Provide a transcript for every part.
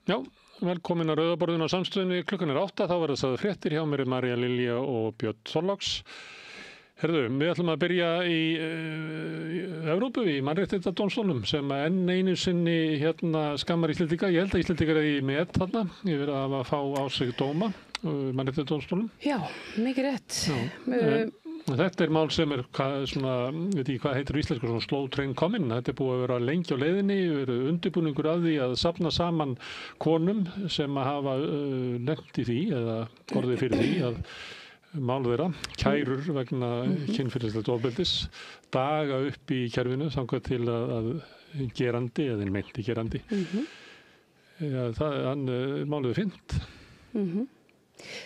Já, velkomin að Rauðaborðinu á Samstöðinni. Klukkan 8, þá verða það fréttir. Hjá mér María Lilja og Björn Þorláks. Herðu, við ætlum að byrja í Evrópu, í mannréttindadómstólnum, sem enn einu sinni skammar Íslendinga. Ég held að Íslendingar er í met þarna yfir að fá á sig dóma, mannréttindadómstólum. Já, mikið rétt. Þetta er mál sem er svona, veit ekki hvað heitir íslensku, svona slow train coming. Þetta er búið að vera lengi á leiðinni, verið undirbúningur að því að safna saman konum sem að hafa lent í því eða orðið fyrir því að mál þeirra, kærur vegna kynferðislegt ofbeldis, daga upp í kerfinu þangað til að gerandi eða meinti gerandi. Já, málið er fínt.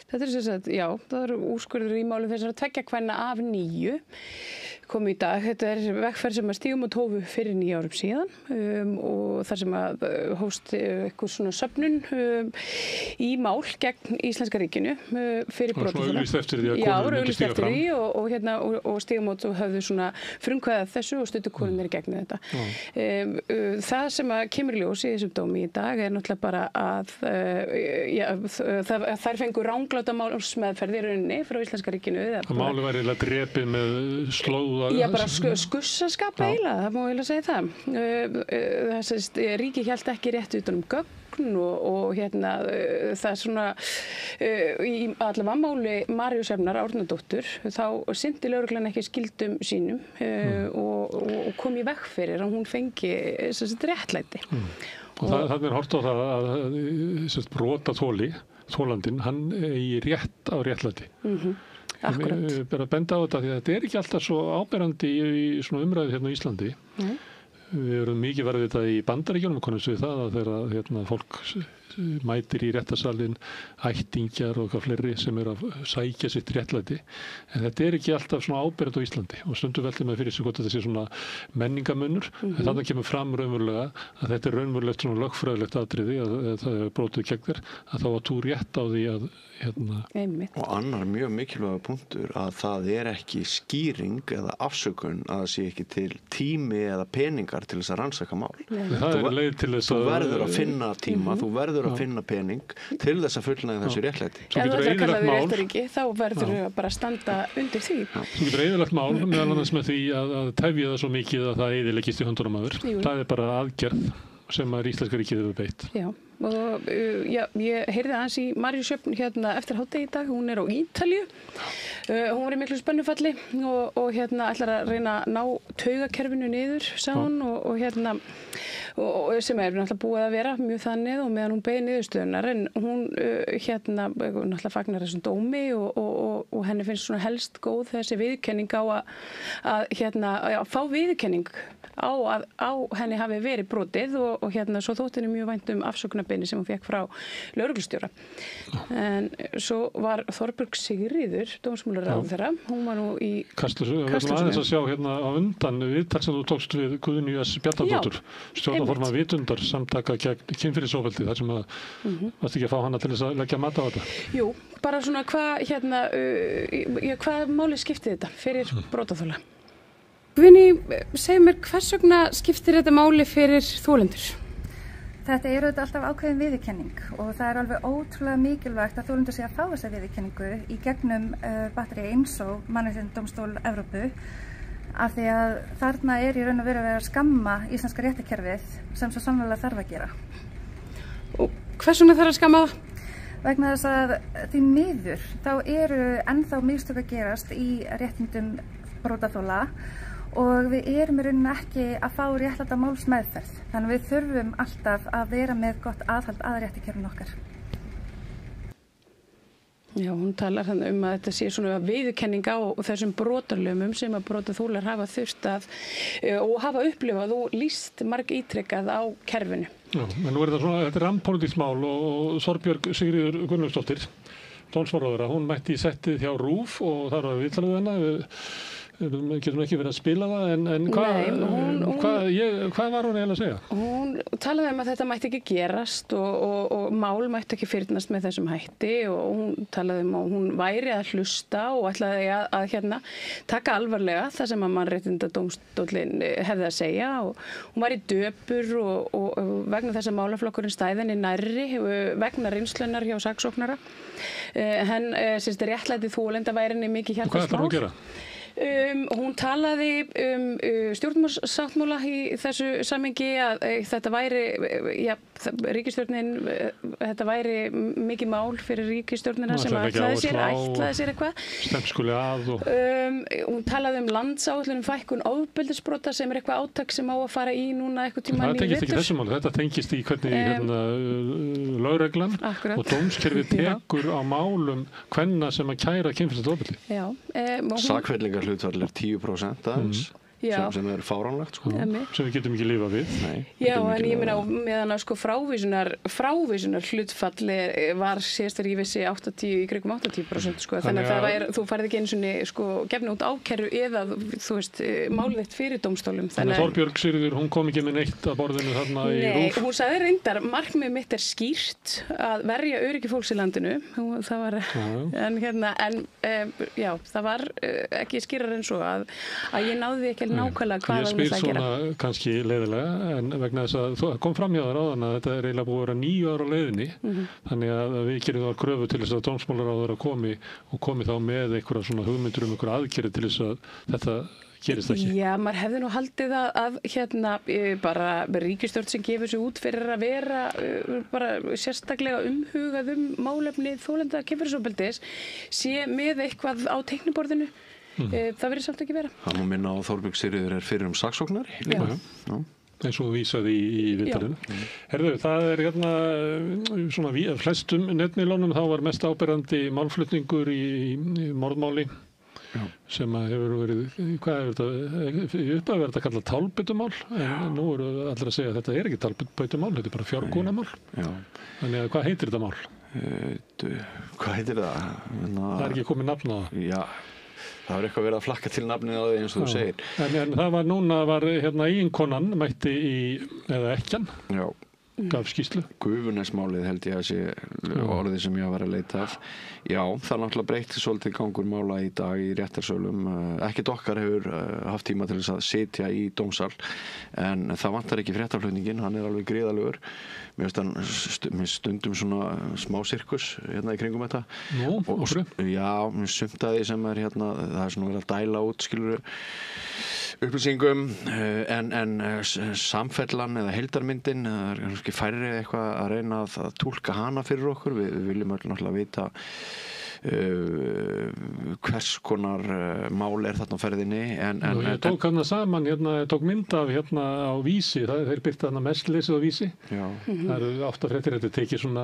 Þetta er sem sagt, já, það eru úrskurður í málum þessara 2 kvenna af 9 komu í dag. Þetta er vegferð sem að stígum og tófu fyrir 9 árum síðan og þar sem að hófst eitthvað svona söfnun í mál gegn Íslenska ríkinu fyrir brotaþola. Svona auglýst eftir því að konur myndi stíga fram. Já, auglýst eftir því og stígum og höfðu svona frumkvæðað þessu og stuttu konur gegn þetta. Það sem að kemur í ljós í þessum dómi í dag er náttúrulega bara að þær fengu rangláta málsmeðferð í rauninni frá Íslenska ríkinu. Málið væri eiginlega drepið með slóða. Já, bara skussaskap eiginlega, það má eiginlega segja það. Þess ríki hélt ekki rétt utan gögn og það er svona í allavega máli Maríu Hrefnar Árnadóttur þá sinnti lögreglan ekki skyldum sínum og kom í veg fyrir að hún fengi réttlæti. Og það er hort á það að brotaþolandinn, hann eigi rétt á réttlæti. Akkurat. Ég ber að benda á þetta því að þetta er ekki alltaf svo áberandi í svona umræðu hérna á Íslandi. Við erum mikið verið þetta í Bandaríkjunum, konumst við það að þegar fólk mætir í réttarsalinn, ættingjar og eitthvað fleiri sem er að sækja sitt réttlæti. En þetta er ekki alltaf svona áberandi á Íslandi og stundum veltum með fyrir sig hvort þetta sé svona menningamunur. En þannig kemur fram raunverulega að þetta er raunverulegt svona lögfræðilegt atriði að það er brotið gegn þér, að þá var þú rétt á því að Og annar mjög mikilvægur punktur að það er ekki skýring eða afsökun að það sé ekki til tími eða peningar til þess að rannsaka mál. Þú verður að finna tíma, þú verður að finna pening til þess að fullnægja þessu réttlæti. Ef þú ætlar að kalla þig réttaríki, þá verður þú bara að standa undir því. Þú getur eyðilagt mál meðal annars með því að tefja það svo mikið að það eyðileggist í höndunum á þér. Það er bara aðgerð sem að Íslenska ríkið hefur beitt. Já, og ég heyrði aðeins í Maríu Hrefnu eftir hádegi í dag, hún er á Ítalíu. Hún var í miklu spennufalli og ætlar að reyna að ná taugakerfinu niður, sagði hún, og sem er náttúrulega búið að vera mjög þannig og meðan hún beið niðurstöðunar, en hún náttúrulega fagnar þessum dómi og henni finnst svona helst góð þessi viðurkenning á að fá viðurkenning á henni hafi verið brotið og svo þótti henni mjög vænt afsökunarbeiðni sem hún fékk frá lögreglustjóra. En svo var Þorbjörg Sigríður, dómsmálaráðherra, hún var nú í Kastljósinu. Við ætlum aðeins að sjá á undan viðtal sem þú tókst við Guðnýju S. Bjarnadóttur, stjórnarformann Vitundar samtaka gegn kynferðisofbeldi, þar sem varst ekki að fá hana til þess að leggja mat á þetta. Jú, bara svona hvað máli skipti þetta fyrir brotaþola? Guðný, segir mér, hvers vegna skiptir þetta máli fyrir þolendur? Þetta er auðvitað alltaf ákveðin viðurkenning og það er alveg ótrúlega mikilvægt að þolendur sé að fá þessa viðurkenningu í gegnum batteri eins og Mannréttindadómstól Evrópu af því að þarna er í raun og veru að vera að skamma íslenska réttarkerfið sem svo sannarlega þarf að gera. Og hvers vegna þarf að skamma það? Vegna þess að því miður þá eru ennþá mistök að gerast í réttindum brotaþola og við erum í rauninni ekki að fá réttláta málsmeðferð. Þannig við þurfum alltaf að vera með gott aðhald að réttarkerfinu okkar. Já, hún talar að þetta sé svona viðurkenning á þessum brotalömum sem að brotaþolar hafa þurft og hafa upplifað og lýst margítrekkað á kerfinu. Já, en nú þetta er rammpólitískt mál og Þorbjörg Sigríður Gunnlaugsdóttir, dómsmálaráðherra, hún mætti í settið hjá RÚV og þar var viðtalið hennar. getum ekki verið að spila það, en hvað var hún eiginlega að segja? Hún talaði að þetta mætti ekki gerast og mál mætti ekki fyrnast með þessum hætti og hún talaði að hún væri að hlusta og ætlaði að taka alvarlega það sem að Mannréttindadómstóllinn hefði að segja og hún var í döpur og vegna þess að málaflokkurinn stæðinni nærri vegna reynslunar hjá saksóknara. Réttlæti þolenda væri henni mikið hjartans mál. Hvað ætlar hún að gera? Hún talaði stjórnarsáttmála í þessu samhengi að þetta væri, ríkisstjórnin, þetta væri mikið mál fyrir ríkisstjórnina sem ætlaði sér eitthvað. Stefnt skuli að og... Hún talaði landsáætlun fækkun ofbeldisbrota sem eitthvað átak sem á að fara í núna eitthvað tímann í vetur. Það tengist ekki þessu máli, þetta tengist í hvernig lögreglan og dómskerfið tekur á málum kvenna sem að kæra kynferðislegt ofbeldi. Sakfellingar hlutfall 10% aðeins sem er fáránlegt sem við getum ekki lifað við. Já, en ég meina meðan að frávísunar hlutfall var síðastar ég vissi 80 í kringum 80% þannig að þú færði ekki einu sinni gefna út ákæru eða þú veist málið þitt fyrir dómstólum. Þannig að Þorbjörg Sigríður, hún kom ekki með neitt að borðinu þarna í RÚV. Nei, hún sagði reyndar markmið mitt skýrt að verja öryggi fólks í landinu. Það var það var ekki skýrar en svo að ég náði ekki nákvæmlega hvað það ég spyr svona kannski leiðilega en vegna þess að það kom fram hjá þér áðan að þetta eiginlega búið að vera 9 ára á leiðinni þannig að við gerum það kröfu til þess að dómsmálaráðherra komi þá með einhverja svona hugmyndur einhverja aðgerðir til þess að þetta gerist ekki. Já, maður hefði nú haldið að bara ríkisstjórn sem gefur sig út fyrir að vera bara sérstaklega umhugað málefni þolenda kynferðisofbeldis sé með eitthvað á teikniborðinu. Það verður samt ekki vera. Það má minna á Þorbjörg Sigríður fyrir saksóknari. Já. Eins og vísaði í viðtalinu. Herðu, það er svona flestum netmiðlunum þá var mest áberandi málflutningur í morðmáli sem að hefur verið, hvað hefur þetta, uppað verið að kalla tálbyttumál en nú eru allir að segja að þetta er ekki tálbyttumál, þetta er bara fjárgúnamál. Þannig að hvað heitir þetta mál? Hvað heitir það? Það er ekki komið nafn á það. Já. Það var eitthvað verið að flakka til nafnið á því eins og þú segir. En það var núna, eiginkonan mætti eða ekkjan, gaf skýrslu. Gufunesmálið held ég að sé orðið sem ég var að leita af. Já, það náttúrulega breytti svolítið gangur mála í dag í réttarsölum. Ekkert okkar hefur haft tíma til þess að sitja í dómsal, en það vantar ekki fréttaflutningin, hann er alveg gríðalegur. Mér finnst hann stundum svona smá sirkus í kringum þetta. Nú, okkur? Já, sumt að því sem er það er svona verið að dæla út, skilur upplýsingum, en samfellan eða heildarmyndin, það er kannski færri eitthvað að reyna að túlka hana fyrir okkur. Við viljum öll náttúrulega vita hvers konar mál er þarna á ferðinni. Ég tók hana saman, tók mynd af á Vísi, þeir byrta hana mest lesið á Vísi. Það eru 8 fréttir, þetta tekið svona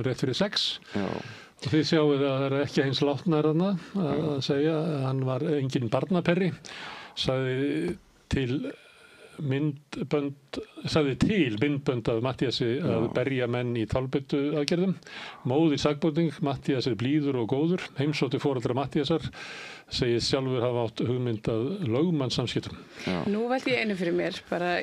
rétt fyrir 6. Og þið sjáuð að það er ekki eins látnar hana að segja, hann var engin barnaperri, sagði til myndbönd af Matthíasi að berja menn í tálbyttu aðgerðum. Móðir sakborning, Matthías er blíður og góður, heimsótti foreldra Matthíasar, segist sjálfur hafa átt hugmynd að lögmannssamskiptum. Nú velti ég einu fyrir mér, bara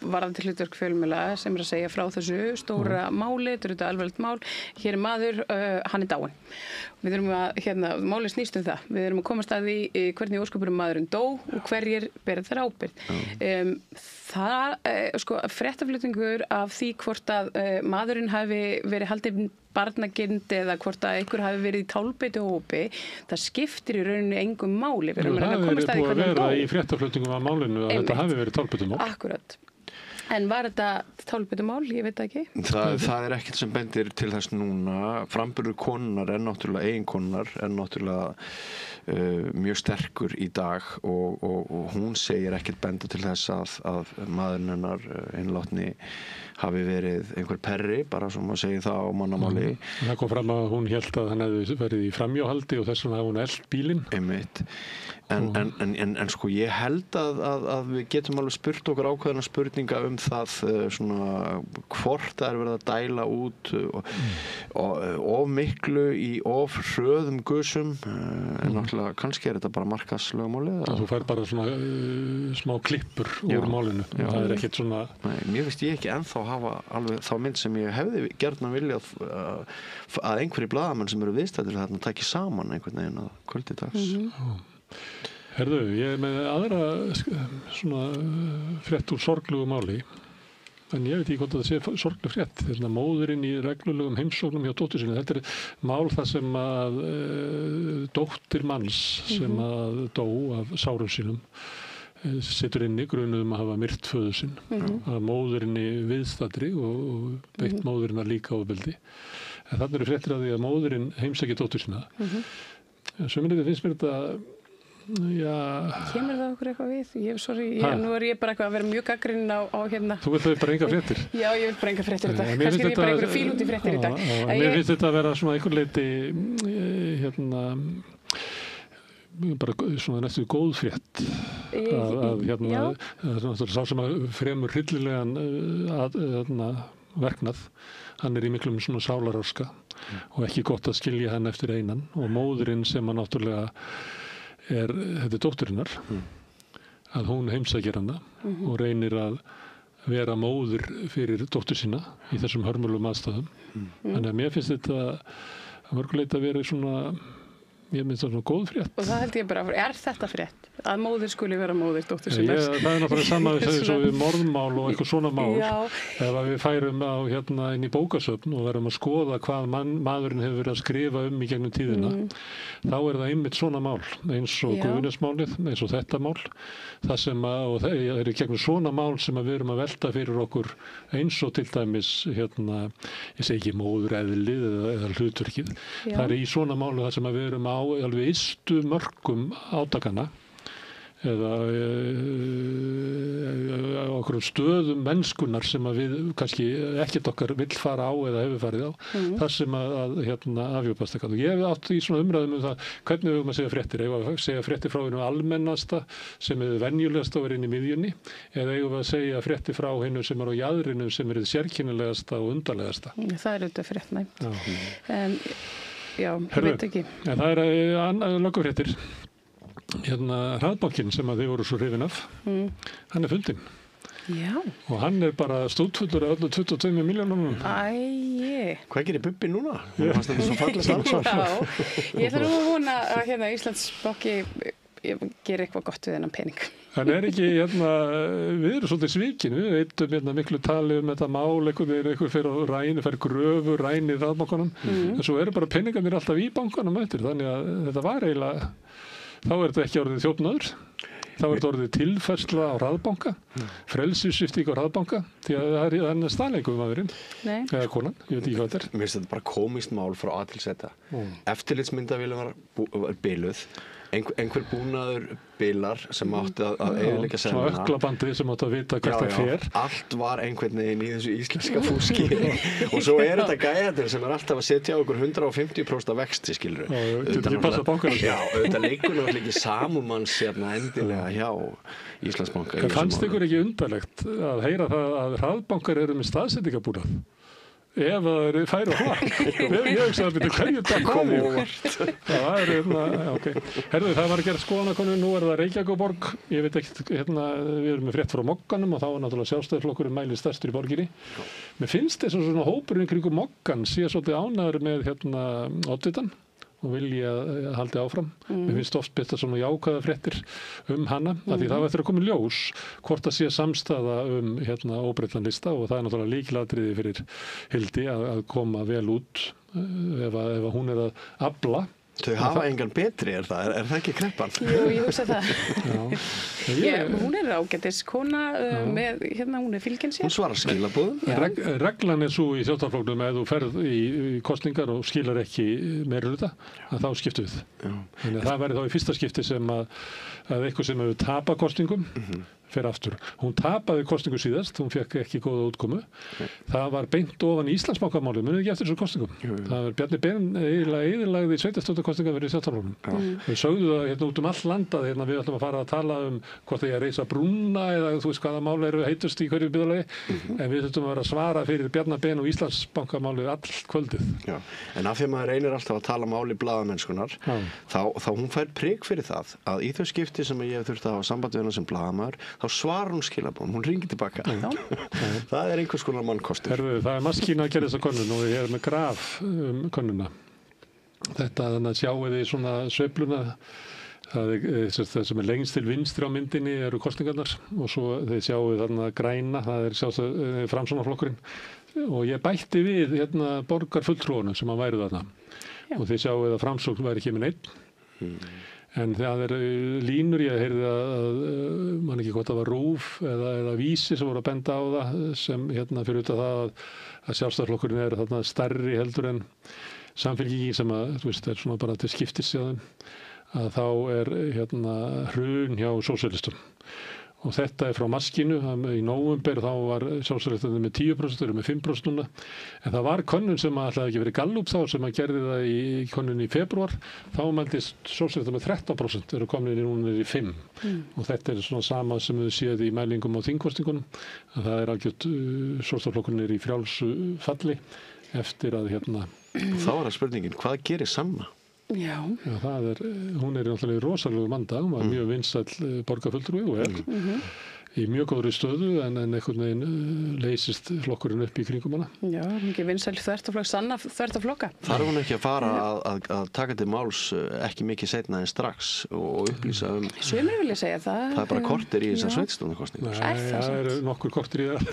varðandi hlutverk fjölmiðla sem er að segja frá þessu stóra máli, þetta er þetta alvarlegt mál, hér er maður, hann er dáinn. Við þurfum að, máli snýst það, við þurfum að komast að því hvernig ósköpurum maðurinn dó og hverjir berið þær ábyrgð. Fréttaflutningur af því hvort að maðurinn hafi verið haldið barnagind eða hvort að einhver hafi verið í tálbyttuhópi, það skiptir í rauninni engum máli. Það hefur búið að vera í fréttaflutningum af málinu að þetta hafi verið tálbyttumál. Akkurat. En var þetta tálbyttumál? Ég veit ekki. Það er ekkert sem bendir til þess núna. Framburður konunnar er náttúrulega eiginkonunnar, er náttúrulega mjög sterkur í dag og hún segir ekkert benda til þess að maðurinn hennar einlátni hafi verið einhver perri, bara sem að segja það á mannamáli. Það kom fram að hún hélt að hann hefði verið í framhjáhaldi og þess vegna hefði hún elt bílinn. Einmitt. En sko ég held að við getum alveg spurt okkur ákveðna spurninga það svona hvort það er verið að dæla út of miklu í of hröðum gusum en náttúrulega kannski þetta bara markaðslögmálið. Þú fær bara svona smá klippur úr málinu. Það ekkert svona... Nei, mér finnst ég ekki ennþá hafa alveg þá mynd sem ég hefði gjarnan viljað að einhverjir blaðamenn sem eru viðstæddir þarna taki saman einhvern veginn að kvöldi dags. Herðu, ég með aðra svona frétt úr sorglegu máli. En ég veit ekki hvort það sé sorgleg frétt. Móðurinn í reglulegum heimsóknum hjá dóttur sinni. Þetta mál það sem að dóttir manns sem að dó af sárum sínum situr inni grunuð að hafa myrt föður sinn. Að móðurinni viðstaddri og beitt móðurina líka ofbeldi. En þannig eru fréttir að því að móðurinn heimsækir dóttur sína. Sömuleiðis finnst mér þetta Kemur það okkur eitthvað við? Nú ég bara eitthvað að vera mjög gagnrýnin á hérna. Þú vilt bara enga fréttir? Já, ég vil bara enga fréttir í dag. Kannski er ég bara einhverju fíl út í fréttir í dag. Mér finnst þetta að vera svona einhver leyti bara svona næstu góð frétt. Sá sem að fremur hryllilegan verknað, hann er í miklum svona sálaráska og ekki gott að skilja hann eftir einan og móðurinn sem að náttúrulega þetta er dótturinnar að hún heimsækir hana og reynir að vera móður fyrir dóttur sína í þessum hörmulegum aðstæðum. Þannig að mér finnst þetta að mörguleita að vera svona ég myndi svona góð frétt. Og það held ég bara, þetta frétt? Að móðir skuli vera móðir dóttur sinnar? Það er náttúrulega saman við morðmál og eitthvað svona mál. Ef við færum inn í bókasöfn og verum að skoða hvað maðurinn hefur verið að skrifa í gegnum tíðina, þá er það einmitt svona mál, eins og Guðjónsmálið, eins og þetta mál. Það sem og það eru gegnum svona mál sem við erum að velta fyrir okkur eins og til dæmis, ég segi ekki móðureðlið eða hlutverkið. Það er í svona málu það sem við erum á alveg ystu mörkum átakana eða á okkur stöðum mennskunnar sem að við kannski ekkert okkar vill fara á eða hefur farið á það sem að afhjúpast eitthvað. Ég hef átt í svona umræðum það hvernig við höfum að segja fréttir. Eigum við að segja fréttir frá hinu almennasta sem er venjulegasta og er inn í miðjunni eða eigum við að segja fréttir frá hinu sem er á jaðrinum sem er sérkennilegasta og undarlegasta. Það er auðvitað fréttnæmt. Já, ég veit ekki. En það er löggufréttir. Hraðbankinn sem að þið voru svo hrifin af, hann er fundinn. Já. Og hann er bara stútfullur af öllu 22 milljónum. Hvað gerir Bubbi núna? Ég fannst þetta svo fallegt ansvar. Ég ætla nú að vona að Íslandsbanki gerir eitthvað gott við þennan pening. Hann er ekki, við erum svolítið svikin, við veitum miklu tali þetta mál, einhver fer gröfu, ræni Hraðbankanum, en svo eru bara peningarnir alltaf í bankanum eftir, þannig að þetta var eiginlega, þá er þetta ekki orðið þjófnaður, þá er þetta orðið tilfærsla á Hraðbanka, frelsissvipting á Hraðbanka, því að það er staðleikur maðurinn, eða konan, ég veit ekki hvað þetta er. Mér finnst þetta bara komist mál frá A til Z. Eftirlitsmyndavélum var biluð. Einhver búnaður bilar sem átti að eyðileggja seðlana. Svona ökklabandið sem átti að vita hvert það fer. Allt var einhvern veginn í þessu íslenska fúski og svo er þetta gæðir sem er alltaf að setja á okkur 150% vexti, skilur við. Þetta leikur náttúrulega ekki samumanns endilega hjá Íslandsbanka. En fannst ykkur ekki undarlegt að heyra það að Hraðbankar eru með staðsetningabúnað? Ef það er færi og hvar. Ég hugsa að byrja hverju dag komið. Herðu, það var að gera skoðanakönnun, nú er það Reykjavíkurborg. Ég veit ekkert, við erum með frétt frá Mogganum og þá er náttúrulega Sjálfstæðisflokkurinn mælið stærstur í borginni. Mér finnst þess að svona hópurinn kringum Moggan sé svolítið ánægður með oddvitann og vilja haldi áfram. Mér finnst oft betra svona jákvæða fréttir hana, af því það var eftir að koma í ljós hvort það sé samstaða óbreyttan lista og það er náttúrulega lykilatriði fyrir Hildi að koma vel út ef hún er að afla. Þau hafa engan betri, er það ekki kreppan? Jú, ég hugsa það. Hún er ágætis kona með, hún er fylgin sér. Hún svarar skilaboðum. Reglan er svo í Sjálfstæðisflokknum að ef þú ferð í kosningar og skilar ekki meirihluta, að þá skiptu við. Þannig að það væri þá í fyrsta skipti sem að eitthvað sem hefur tapað kosningum fer aftur. Hún tapaði kosningu síðast, hún fekk ekki góða útkomu. Það var beint ofan í Íslandsbankamálið, munið ekki eftir þessu kosningum. Það var Bjarni Ben eyðilagði sveitarstjórnarkosningar fyrir Sjálfstæðisflokknum. Við sögðu það hérna út allt land að við ætlum að fara að tala hvort það er að reisa brúna eða þú veist hvaða mál eru heitust í hverju byggðarlagi, en við þurftum að vera að svara fyrir Bjarni Ben og Íslandsbankamálið all kvöldið. Já. En af því að maður reynir alltaf að tala máli blaðamennskunar, þá hún fær prik fyrir það að í þau skipti sem ég hef þurft að hafa samband við hana sem blaðamaður, þá svarar hún skilabóðum, hún ringir tilbaka. Það er einhvers konar mannkostur. Það er maskína að gera þessa könnun og ég er með graf könnuna. Þetta þannig að sjáu þið svona sveifluna, það sem er lengst til vinstri á myndinni eru kosningarnar og svo þið sjáu þarna græna, það er Framsóknarflokkurinn og ég bætti við hérna borgarfulltrúanum sem að væru þarna og þið sjáu að Framsókn væri ekki með neitt. En það er línur, ég heyrði að man ekki hvort það var RÚV eða Vísi sem voru að benda á það sem hérna fyrir út af það að Sjálfstæðisflokkurinn er þarna stærri heldur en Samfylkingin sem að, þú veist, er svona bara til skiptis hjá þeim, að þá er hérna hrun hjá sósíalistum. Og þetta er frá maskínu, í nóvember þá var sjálfstæðisflokkurinn með 10%, eru með 5% núna, en það var könnun sem ætlaði ekki verið Gallup þá, sem að gerði það í könnun í febrúar, þá mældist sjálfstæðisflokkurinn með 13%, eru komin núna í 5%. Og þetta er svona sama sem við séð í mælingum á þingkosningunum, að það er algjört sjálfstæðisflokkurinn er í frjálsu falli eftir að hérna... Þá er það spurningin, hvað gerir Sanna? Já, hún er náttúrulega í rosalegu manda, hún var mjög vinsæll borgarfulltrúi og er í mjög góðri stöðu en einhvern veginn leysist flokkurinn upp í kringum hana. Já, mikið vinsæll þvertaflokk, Sanna þvertaflokka. Þarf hún ekki að fara að taka til máls ekki mikið seinna en strax og upplýsa Sumir vilja segja það. Það er bara korter í þessar sveitarstjórnarkosningar. Nei, það eru nokkur korter í það.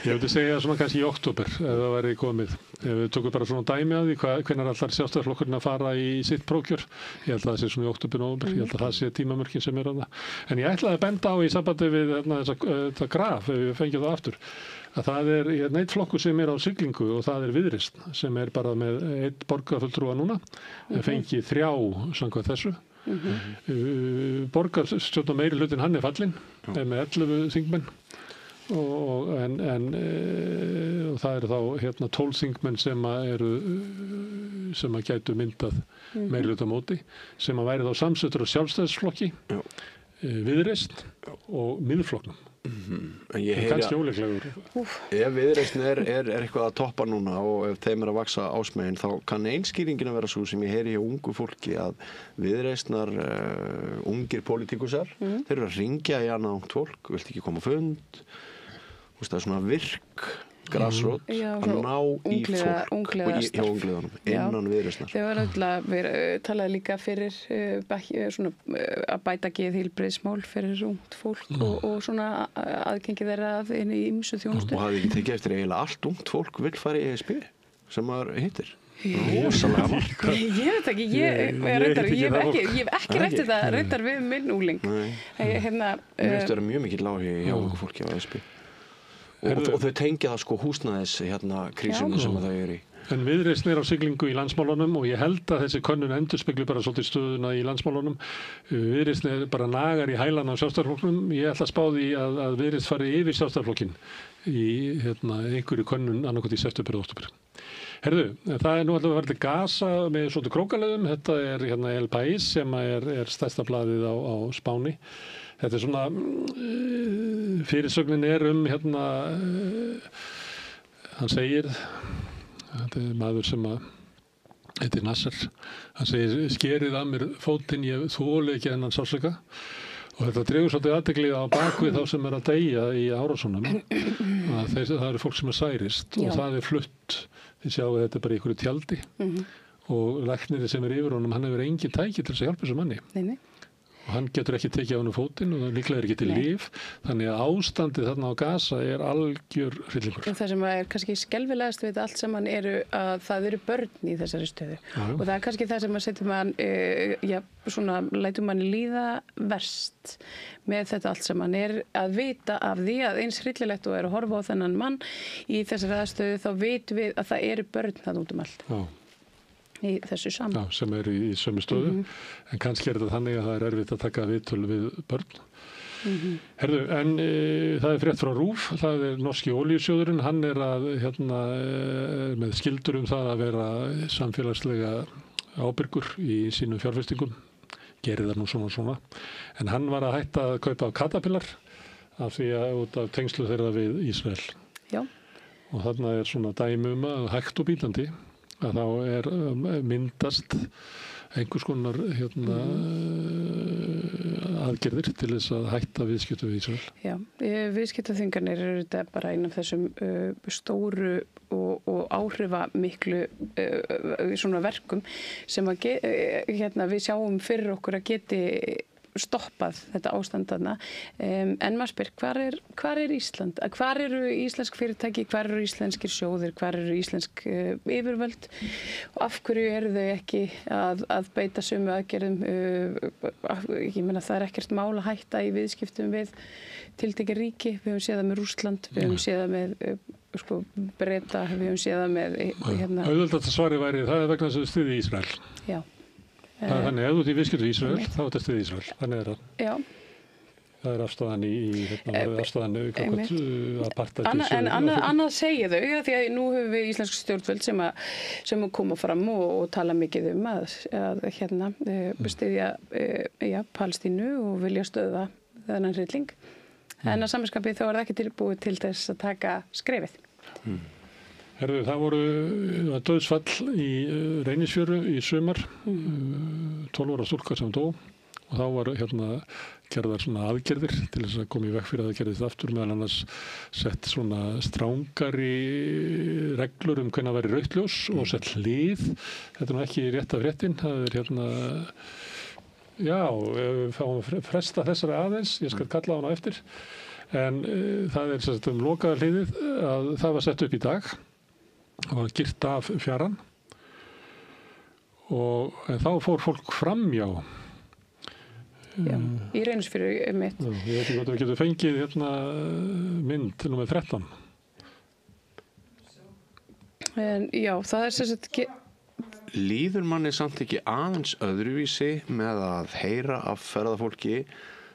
Ég myndi segja svona kannski í október ef það væri komið. Ef við tökum bara svona dæmi að því hvenær allar Sjálfstæðisflokkurinn að fara í sitt prókjör. Ég held að það sé svona í október, nóvember. Ég held að það sé tímamörkin sem er að það. En ég ætlaði að benda á í sambandi við þetta graf, ef við fengjum það aftur, að það er eitt flokkur sem er á siglingu og það er Viðreisn sem er bara með einn borgarfulltrúa núna, fengið 3 samkvæmt þessu. Borgarstjórnar meiri hlutin hann er fallinn, er með 11 þingmenn. Og það eru þá hérna 12 þingmenn sem að gætu myndað meirihluta móti sem að væri þá samsettur á Sjálfstæðisflokki, Viðreisn og Miðflokknum. Kannski óleiklegur. Ef Viðreisn er eitthvað að toppa núna og ef þeim er að vaksa ásmegin þá kann einskýringin að vera svo sem ég heyri hjá ungu fólki að Viðreisnar ungir pólitíkusar, þeir eru að ringja í annað ungt fólk, vilt ekki koma á fund. Það er svona virk grassrót að ná í fólk hjá ungliðanum innan Viðreisnar. Þau var auðvitað talaði líka fyrir svona að bæta geðheilbrigðismál fyrir ungt fólk og svona aðgengi þeirra inn í ýmsu þjónustu. Og hafði ekki tekið eftir eiginlega allt ungt fólk vill fara í ESB sem maður hittir. Rosalega margt. Ég veit ekki, ég hef ekki rætt þetta reyndar við minn ungling. Mér finnst vera mjög mikið lági hjá ungu fólki á ESB. Og þau tengja það sko húsnæðis krísunni sem þau eru í. En Viðreisn er á siglingu í landsmálunum og ég held að þessi könnun endurspegli bara svolítið stöðuna í landsmálunum. Viðreisn er bara nagar í hælan á Sjálfstæðisflokknum. Ég ætla að spá því að Viðreisn fari yfir Sjálfstæðisflokkin í einhverju könnun annarkot í september og október. Herðu, það er nú alltaf að vera til Gaza með svolítið krókaleiðum. Þetta er El País sem er stærsta blaðið á Spáni. Þetta er svona, fyrirsögnin er hann segir, þetta er maður sem heitir Nasser, hann segir, skerið að mér fótinn, ég þoli ekki þennan sársauka. Og þetta dregur svolítið athygli á bakvið þá sem er að deyja í árásunum. Það eru fólk sem er særist og það er flutt. Þið sjáu þetta bara í einhverju tjaldi og læknirinn sem er yfir honum, hann hefur engin tæki til þess að hjálpa þessu manni. Nei. Og hann getur ekki tekið á hennu fótinn og það líklega er ekki til líf. Þannig að ástandið þarna á Gaza er algjör hryllingur. Og það sem er kannski skelfilegast við allt saman eru að það eru börn í þessari stöðu. Og það er kannski það sem að setja mann, svona lætur manni líða verst með þetta allt saman er að vita af því að eins hryllilegt og er að horfa á þennan mann í þessari aðstöðu þá vitum við að það eru börn þarna út allt. Í þessu saman. Já, sem eru í sömu stöðu. En kannski er þetta þannig að það er erfitt að taka viðtöl við börn. Herðu, en það frétt frá RÚV, það norski olíusjóðurinn, hann að með skildur það að vera samfélagslega ábyrgur í sínum fjárfestingum, gerir það nú svona, en hann var að hætta að kaupa af Caterpillar af því að út af tengslu þeirra við Ísrael. Já. Og þarna svona dæmi að hægt og bítandi að þá myndast einhvers konar aðgerðir til þess að hætta viðskiptum við Ísrael. Já, viðskiptaþvinganir eru þetta bara einn af þessum stóru og áhrifamiklu svona verkum sem að við sjáum fyrir okkur að geti stoppað þetta ástand þarna. En maður spyr, hvar Ísland? Hvar eru íslensk fyrirtæki, hvar eru íslenskir sjóðir, hvar eru íslensk yfirvöld? Og af hverju eru þau ekki að beita sömu aðgerðum? Ég meina, það ekkert mál að hætta í viðskiptum við tiltekin ríki. Við höfum séð það með Rússland, við höfum séð það með Breta, við höfum séð það með Auðvitað svarið væri, það vegna þess að styðja Ísrael. Já. Þannig ef þú ert í viðskiptum við Ísrael, þá ert það Ísrael. Þannig það. Já. Það afstæðan afstæðan apartheid. En annað segja þau, því að nú höfum við íslensk stjórnvöld sem koma fram og tala mikið að styðja Palestínu og vilja stöðva þennan hrylling. En að samanskapið þá það ekki tilbúið til þess að taka skrefið. Herðu, það voru dauðsfall í Reynisfjöru í sumar, 12 ára stúlka sem dó og þá var gerðar svona aðgerðir til þess að koma í veg fyrir að það gerðist aftur, meðal annars sett svona strángari reglur hvenær væri rautt ljós og sett hlið. Þetta nú ekki rétt af fréttin, það já, fáum fresta þessari aðeins, ég skal kalla á hana eftir, en það sagt lokaða hliðið að það var sett upp í dag. Það var girt af fjaran og þá fór fólk framjá. Já, í Reynisfjöru mitt. Ég veit ekki hvort við getum fengið mynd til númer 13. Já, það sem sagt líður manni samt ekki aðeins öðruvísi með að heyra af ferðafólki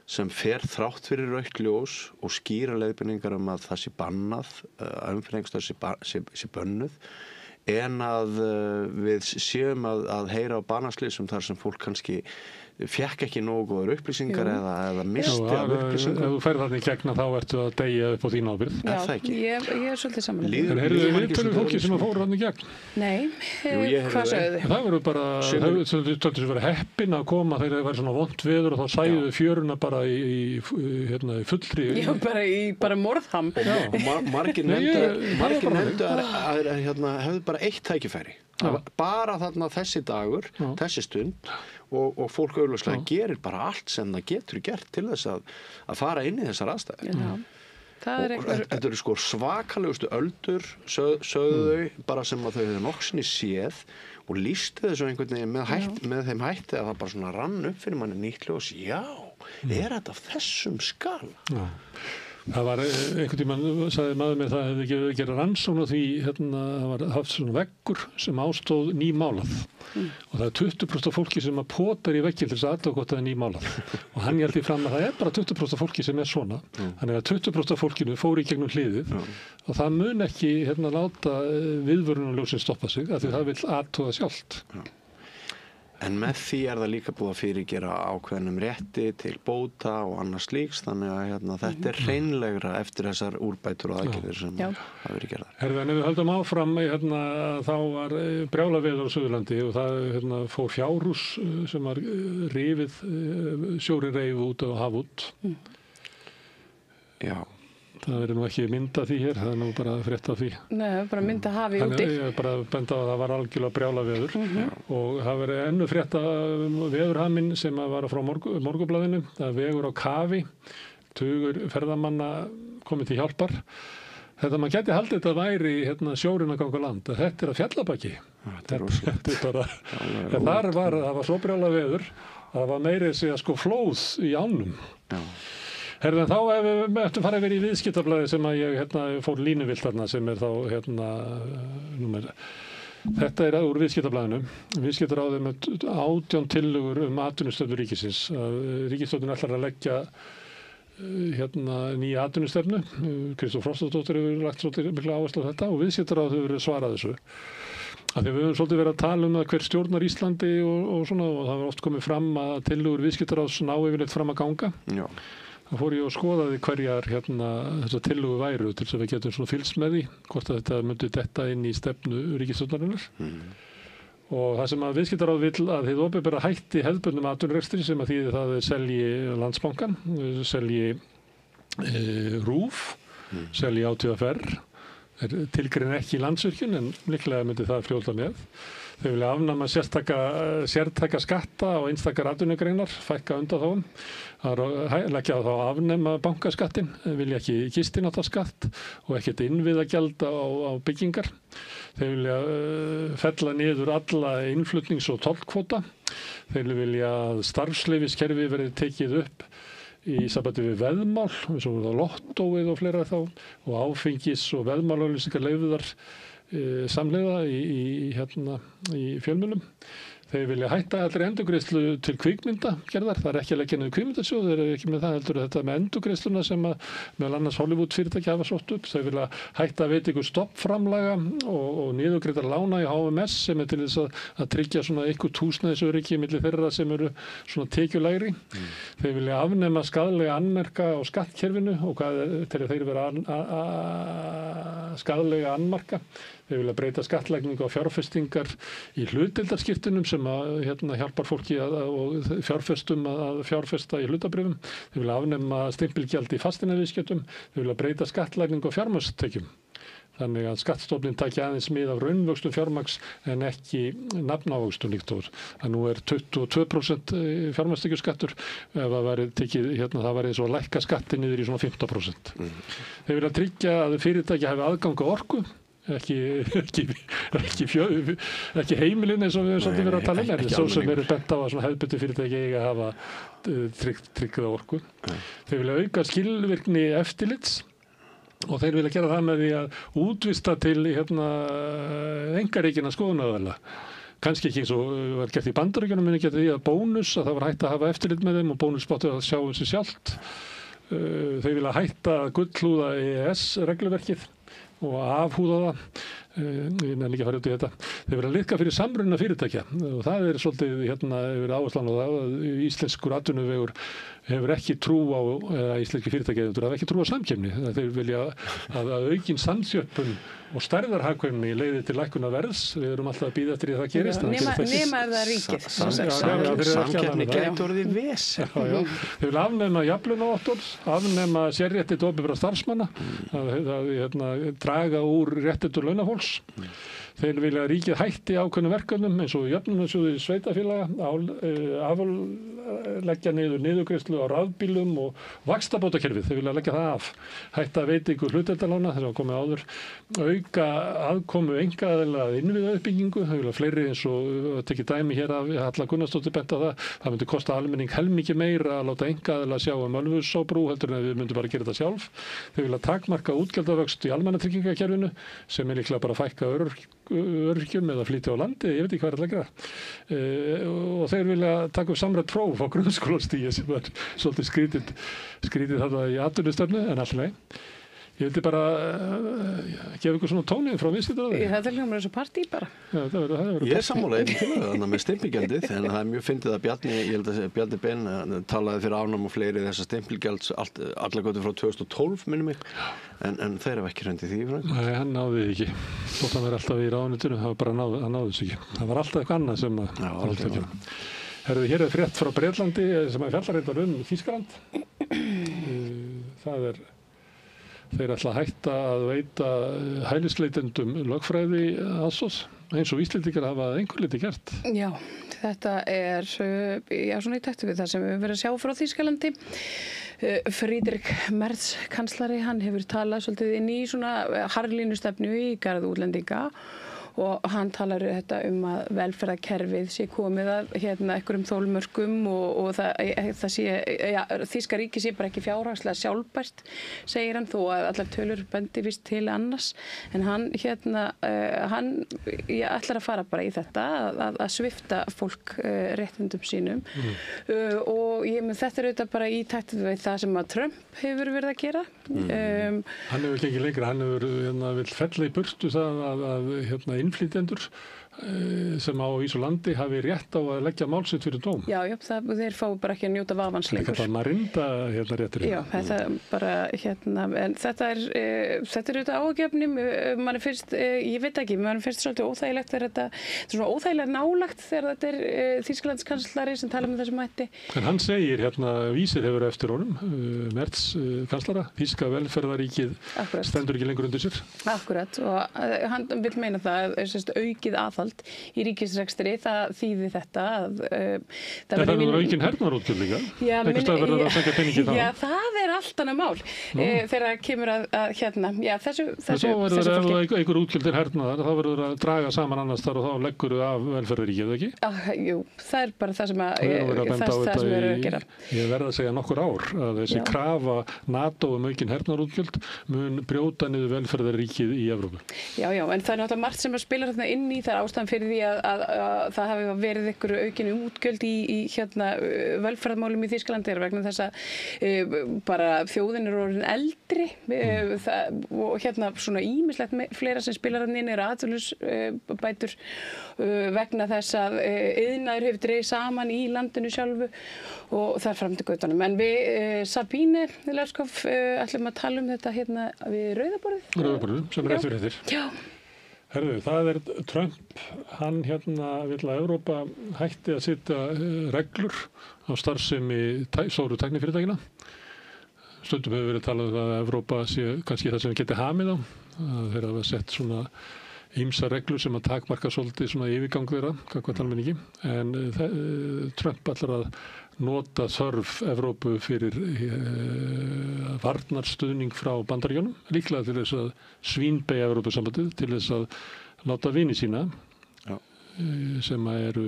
sem fer þrátt fyrir rautt ljós og skýra leiðbeiningar að það sé bannað, að umferðarstöð sé bönnuð, en að við séum að heyra á banaslysum þar sem fólk kannski fékk ekki nógu góðar upplýsingar eða misti af upplýsingum. Ef þú ferð þarna í gegna þá ertu að deyja upp á þín ábyrgð. Já, ég svolítið samanlega. En heyrðu við tölum fólki sem fóru þarna í gegn? Nei, hvað sögðu þið? Það voru bara, þau töldu sem verið heppin að koma þegar það var svona vont veður og þá sæðu fjöruna bara í fullri. Já, bara morðham. Margir nefndu að hefðu bara eitt tækifæri. Bara þarna þessi dagur, þessi stund og fólk augljóslega gerir bara allt sem það getur gert til þess að fara inn í þessar aðstæður. Þetta eru sko svakalegustu öldur, sögðu þau, bara sem að þau hefðu nokksinni séð og lýstu þessu einhvern veginn með þeim hætti að það bara svona rann upp fyrir manni nýtt ljós. Já, þetta af þessum skala? Já. Það var einhvern tímann, sagði maður með það hefði ekki gerað rannsókn á því, það var haft svona veggur sem ástóð nýmálað og það 20% af fólki sem að potar í vegginn til þess að aðtöku hvort það nýmálað og hann héldi fram að það bara 20% af fólki sem svona, þannig að 20% af fólkinu fór í gegnum hliðið og það mun ekki láta viðvörunarljósin stoppa sig af því það vill aðtöga sjálft. En með því það líka búið að fyrirgera ákveðnum rétti til bóta og annars slíks, þannig að þetta hreinlegra eftir þessar úrbætur og aðgerðir sem hafa verið gerðar. Herðu, en ef við höldum áfram, þá var brjálaveður á Suðurlandi og það fór fjárhús sem var rifið, sjórinn reif út og haf út. Já. Það verður nú ekki mynda því hér, það nú bara frétt af því. Nei, bara mynda hafi úti. Ég bara benda á að það var algjörlega brjálaveður og það verður ennu frétt af veðurhaminn sem var frá Morgunblaðinu, það vegur á kafi, tugur ferðamanna komið til hjálpar. Þetta maður gæti haldið þetta væri sjórinn að ganga land, þetta að Fjallabaki. Það var svo brjálaveður að það var meiri sko flóð í ánum. Já. Herðu, þá ef við ættum fara yfir í viðskiptablaði sem að ég fór línuvilt þarna sem þá númer. Þetta úr viðskiptablaðinu. Viðskiptaráðið með 18 tillögur atvinnustöðu ríkisins. Ríkisstjórnin ætlar að leggja nýja atvinnustefnu. Kristóf Frostadóttir hefur lagt svolítið mikla áherslu á þetta og viðskiptaráð hefur verið svarað þessu. Af því við höfum svolítið verið að tala það hver stjórnar Íslandi og svona og það var oft komið fram að tillögur viðskiptaráðs ná yfirleitt fram að ganga. Já. Það fór ég og skoðaði hverjar þessar tillögur væru til þess að við getum svona fylgst með því hvort að þetta myndi detta inn í stefnu ríkisstjórnarinnar. Og það sem að viðskiptaráð vill að hið opinbera hætti hefðbundnum atvinnurekstri sem að þýðir það selji Landsbankann, selji RÚV, selji ÁTVR, tilgreina ekki Landsvirkjun en líklega myndi það fljóta með. Þau vilja afnema sértæka skatta á einstakar atvinnugreinar, fækka undanþágum, leggja þá afnema bankaskattin, vilja ekki gistináttaskatt og ekkert innviðagjald á byggingar. Þau vilja fella niður alla innflutnings- og tollkvóta. Þau vilja að starfsleyfiskerfi verði tekið upp í sambandi við veðmál, eins og lottóið og fleira þá, og áfengis- og veðmálauglýsingar leyfðar samleiða í fjölmiðlum. Þeir vilja hætta allri endurgreiðslu til kvikmynda gerðar. Það ekki að leggja niður kvikmyndasjóð, þeir ekki með það heldur þetta með endurgreiðsluna sem að meðal annars Hollywood fyrirtæki hafa sótt upp. Þeir vilja hætta að veita ykkur stoppframlaga og niðurgreiddar lána í HMS sem til þess að tryggja svona eitthvað húsnæðisöryggi milli þeirra sem eru svona tekjulægri. Þeir vilja afnema skaðlega annmarka á skattkerfinu og hvað þeir vera skaðlega annmarka. Þeir vilja breyta skattlagningu á fjárfestingar í hlutdeildarskiptunum sem að hjálpar fólki og fjárfestum að fjárfesta í hlutabrifum. Þeir vilja afnema stimpilgjald í fasteignaviðskiptum. Þeir vilja breyta skattlagningu á fjármagnstekjum. Þannig að skattstofninn taki aðeins mið af raunvöxtum fjármagns en ekki nafnávöxtum líkt og að nú 22% fjármagnstekjuskattur ef það væri tekið, það væri eins og að lækka skatti niður í svona 15%. Þeir vilja tryggja að fyrirtæki hafi aðgang á orku. Ekki heimilin eins og við höfum svolítið verið að tala um, en svo sem eru bent á að hefðbundin fyrirtæki eiga að hafa tryggða orku. Þeir vilja auka skilvirkni eftirlits og þeir vilja gera það með því að útvista til einkaríkina skoðunaraðila. Kannski ekki eins og var gert í Bandaríkjunum, en ekki því að Bónus, að það var hægt að hafa eftirlit með þeim og Bónus bátti að sjá sig sjálft. Þeir vilja hætta að gullhúða EES-regluverkið og afhúða það, ég nefnir ekki að fara út í þetta. Þeir verða liðka fyrir samruna fyrirtækja og það svolítið yfir áherslan á það að íslenskur atvinnuvegur hefur ekki trú á, eða íslenski fyrirtæki hafa ekki trú á samkeppni. Þeir vilja að aukin samþjöppun og stærðarhagkvæmni leiði til lækkunar verðs. Við erum alltaf að bíða eftir því að það gerist. Nema er það ríkið. Samkeppni gæti orðið vesen. Þeir vilja afnema jafnlaunavottorð, afnema sérrétti til opinberra starfsmanna, draga úr rétti til launafólks. Þeir vilja að ríkið hætti ákveðnum verkefnum eins og jöfnunarsjóði sveitarfélaga, leggja niðurgreiðslu á rafbílum og vaxtabótakerfið. Þeir vilja leggja það af. Hætta að veita ykkur hlutdeildarlána, þess að komið áður. Auka aðkomu einkaaðila að innviðauppbyggingu. Þeir vilja fleiri eins og tekið dæmi hér af Halla Gunnarsdóttir bent á það. Það myndi kosta almenning helmingi meira að láta einkaaðila sjá Ölfus á brú heldur en við myndum bara gera þetta sjálf. Þeir vilja takmarka útgjaldavöxt í almannatryggingakerfinu sem líklega bara fækka öryrkjum eða flytja á landi, ég veit ekki hvað er að gera. Og þeir vilja taka upp samrætt próf á grunnskólastígi sem var svolítið skrítið þarna í atvinnustefnu, en alltaf ég vildi bara gefa ykkur svona tónið frá viðskiptaráði. Þetta hljómar eins og partí bara. Ég sammála einnig með stimpilgjaldið, en það mjög fyndið að Bjarni, ég held að Bjarni Ben talaði fyrir afnám og fleiri þessar stimpilgjalds alla götu frá 2012 minnum mig, en þeir hafa ekki hrundið því. Nei, hann náði því ekki. Þótt hann verið alltaf í ráðuneytinu, hann náði þessu ekki. Það var alltaf eitthvað annað sem að Herðu, hér frétt frá Bretlandi sem að fjallar reyndar Þýskaland. Það Þeir ætla að hætta að veita hælisleitendum lögfræði aðstoð eins og Íslendingar hafa einhver liti gert. Já, þetta svona í takti við það sem við verðum að sjá frá Þýskalandi. Friedrich Merz kanslari, hann hefur talað svolítið inn í svona harðlínustefnu í garð útlendinga og hann talar þetta að velferðarkerfið sé komið að einhverjum þolmörkum og það sé, þýska ríki sé bara ekki fjárhagslega sjálfbært, segir hann, þó að allar tölur bendi vist til annars, en hann ætlar að fara bara í þetta að svipta fólk réttindum sínum og þetta auðvitað bara í takt við það sem að Trump hefur verið að gera. Hann hefur gengið lengra, hann hefur vill fella í burtu það að innflytjendur sem á Ísu landi hafi rétt á að leggja mál sitt fyrir dóm. Já, þeir fá bara ekki að njóta vafans lengur. Þetta er marinda rétturinn. Já, þetta bara en þetta er auðvitað ágefni, mann finnst, ég veit ekki, mann finnst svolítið óþægilegt þegar þetta er svona óþægilega nálagt þegar þetta er Þýskalandskanslari sem tala með þessum hætti. En hann segir, vísir hefur eftir honum, Merz kanslara, þýska velferðaríkið stendur ekki lengur undir sér. Akkurat, og hann vil meina það aukið aðhald í ríkisrekstri, það þýði þetta það verður aukin hernaðarútgjöld líka. Já, það er allt annað mál þegar kemur að þessu þá verður ef einhver útgjöld til hernaðar, þá verður að draga saman annars þar og þá leggur þú af velferðaríkið, ekki? Jú, það er bara það sem við erum að gera. Ég verð að segja nokkur ár að þessi krafa NATO aukin hernaðarútgjöld mun brjóta niður velferðaríkið í Evrópu. Já, en það er náttúrulega margt sem að spila þarna inn í, það er ástæðan fyrir því að það hafi verið einhver aukin útgjöld í velferðarmálum í Þýskalandi vegna þess að bara þjóðin er orðin eldri og svona ýmislegt fleira sem spilar þarna inn atvinnuleysisbætur vegna þess að iðnaður hefur dregið saman í landinu sjálfu og það er fram til götunum. En við Sabine Leskov ætlum að tala þetta við Rauðaborðið. Rauðaborðið, sem rétt fyrir þér. Já. Herðu, það er Trump, hann vill að Evrópa hætti að setja reglur á starfsemi stóru tæknifyrirtækina. Stundum hefur verið talað að Evrópa sé kannski það sem við geti hamið á. Þeir hafa sett svona ýmsar reglur sem að takmarka svolítið svona yfirgang þeirra, gagnvart almenningi. En Trump ætlar að nota þörf Evrópu fyrir varnarstuðning frá Bandaríkjunum, líklega til þess að svínbeygja Evrópusambandið, til þess að láta vini sína sem eru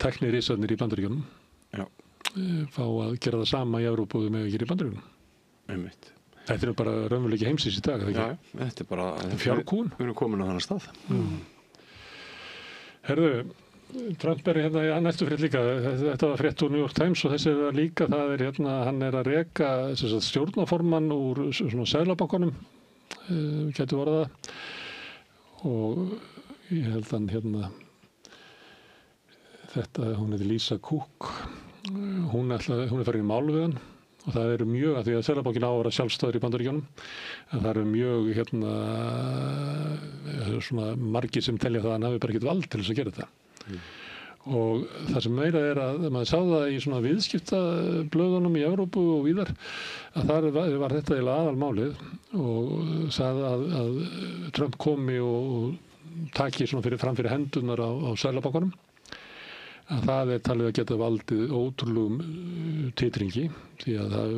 tæknirisarnir í Bandaríkjunum fá að gera það sama í Evrópu og þau mega gera í Bandaríkjunum. Einmitt. Þetta er bara raunveruleiki heimsins í dag, þetta er bara fjárkúgun. Við erum komin á þannig stað. Herðu, Trump er næstu frétt líka, þetta var frétt úr New York Times og þessi er líka, það er hann er að reka stjórnarformann úr svona seðlabankanum, getur orðað það og ég held hann hún heitir Lisa Cook, hún er farin í mál við hann og það eru mjög, af því að seðlabankinn á að vera sjálfstæður í Bandaríkjunum, en það eru mjög svona margir sem telja það að hann hafi bara ekkert vald til þess að gera þetta. Og það sem meira er að maður sá það í svona viðskiptablöðunum í Evrópu og víðar að þar var þetta eiginlega aðalmálið og sagði að Trump komi og taki svona fram fyrir hendunar á seðlabankanum, að það er talið að geta valdið ótrúlegum titringi því að það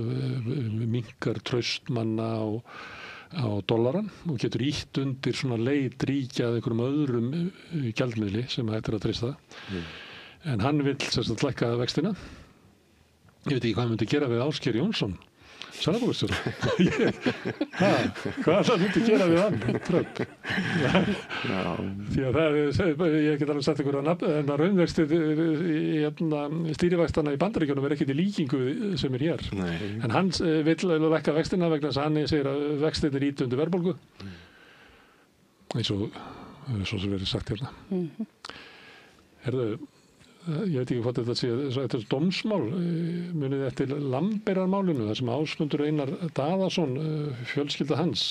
minnkar traust manna á dollaran og getur ýtt undir svona leit ríkja að einhverjum öðrum gjaldmiðli sem hættir að treysta það. En hann vill sérstaklega lækka vextina. Ég veit ekki hvað hann myndi gera við Ásgeir Jónsson, seðlabankastjóra. Hvað hann myndi gera við hann, Trump? Því að ég get alveg sagt ykkur að raunvextir stýrivaxtana í Bandaríkjunum er ekkert í líkingu sem er hér. En hann vill lækka vextina vegna þess að hann segir að vextirnir ýti undir verðbólgu. Eins og svo sem verið sagt hérna. Herðu, ég veit ekki hvað þetta sé, þetta er dómsmál, munið eftir Lamberarmálinu, þar sem Ásmundur Einar Daðason, fjölskylda hans,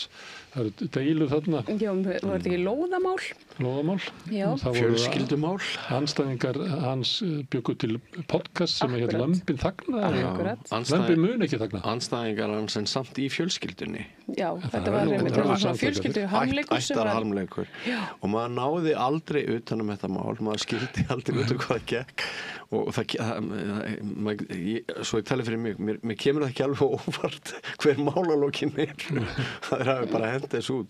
það eru deilu þarna. Já, var þetta ekki lóðamál? Lóðamál. Já. Fjölskyldumál. Anstæðingar hans bjuggu til podcast sem heit Lömbin þagna. Lömbin mun ekki þagna. Anstæðingar hans en samt í fjölskyldunni. Já, þetta var svona fjölskylduharmleikur. Ættarharmleikur. Og maður náði aldrei utan þetta mál, maður skildi aldrei út hvað gekk og svo ég tali fyrir mig, mér kemur það ekki alveg óvart hver málalókin það hafi bara hendið þessu út.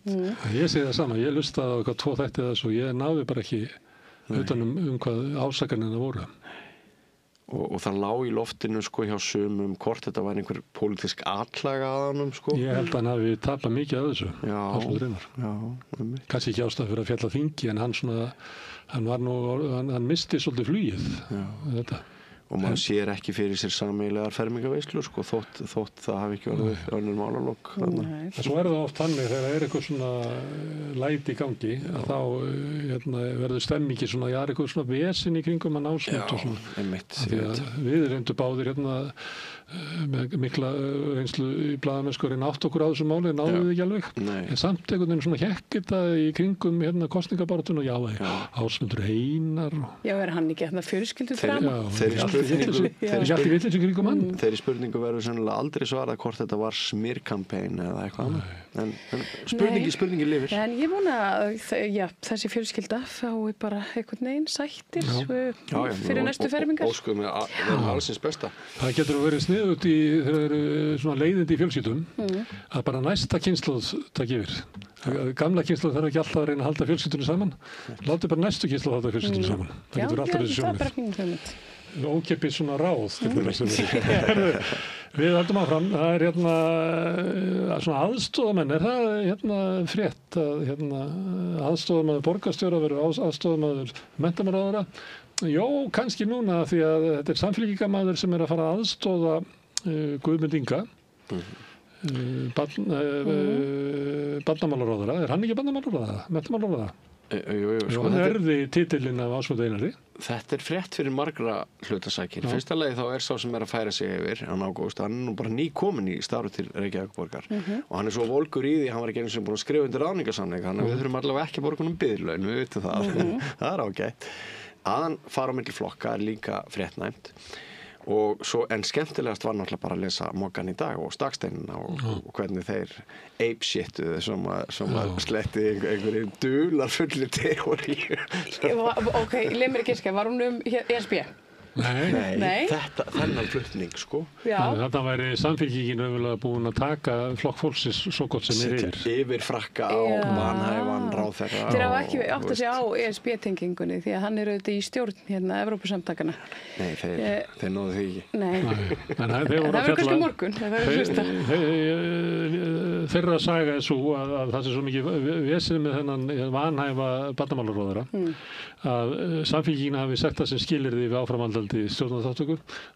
Ég segi það sama, ég lustaði á eitthvað 2 þætti þess og ég náði bara ekki utan hvað ásakanina voru. Og það lá í loftinu sko hjá sumum hvort þetta var einhver pólitísk atlaga að honum sko. Ég held að hann hafi tapað mikið af þessu. Já. Kannski ekki ástæða fyrir að fjalla þingi en hann misti svolítið flugið. Þetta. Og maður sér ekki fyrir sér sameiginlegar fermingaveislu sko þótt það hafi ekki orðið önnur málalok. Svo það oft þannig þegar það eitthvað svona læti í gangi að þá verður stemmingi svona, eitthvað svona vesen í kringum að Ásmund og svona. Við reyndum báðir með mikla reynslu í blaðamennsku að reyna átt okkur á þessu máli, náðum við ekki alveg. En samt einhvern veginn svona hekk þetta í kringum kostningabarátuna og Ásmundur Einar. Já, hann ekki fjölskyldu drama? Þeirri spurningu verður sennilega aldrei svarað hvort þetta var smirkampæn eða eitthvað annað. En spurningi lifir. En ég vona að þessi fjölskylda fái bara einhvern veginn sættir fyrir næstu fermingar. Óskum við allsins besta. Það getur verið sniðugt þegar það eru svona leiðindi í fjölskyldum að bara næsta kynslóð taka yfir. Gamla kynslóð þarf ekki alltaf að reyna að halda fjölskyldunni saman. Láti bara næstu kynslóð halda fjölskyldunni saman. Það getur alltaf þessi sjónið. Ókeypis svona ráð við haldum áfram það svona aðstoðamenn það frétt að aðstoðamaður borgarstjóra verður aðstoðamaður menntamálaráðherra kannski núna því að þetta samfylkingarmaður sem að fara að aðstoða Guðmund Inga barnamálaráðherra hann ekki barnamálaráðherra, menntamálaráðherra Svona erði titillinn af Ásmund Einari. Þetta frétt fyrir margra hlutasækir. Fyrsta lagi þá sá sem að færa sig yfir, hann Ágúst, hann nú bara nýkominn í starf til Reykjavíkurborgar og hann svo volgur í því, hann var ekki einu sem búin að skrifa undir ráðningarsamning, þannig að við þurfum allavega ekki að borga honum biðlaun, við vitum það. Það ágætt. Að hann fara á milli flokka líka fréttnæmt. En skemmtilegast var náttúrulega bara að lesa Moggann í dag og Staksteinina og hvernig þeir apeshittuðu sem að sletti einhverjum dularfulli teóríu. Ok, leið mér ekki var hún ESB? Nei. Þennan flutning sko. Þetta væri samfylkingin öfulega búin að taka flokk fólksins svo gott sem yfir frakka á vanhæfan ráðherra. Þeir hafa ekki átt að segja á ESB-tengingunni því að hann auðvitað í stjórn Evrópusamtakana. Nei, þeir náðu því ekki. Nei. En það verður kannski morgun. Þeirra saga svo að það sé svo mikið vesið með þennan vanhæfa barnamálaráðherra að samfylkingin hafi sett það sem skilyrði við áframhaldandi stjórnarþátttöku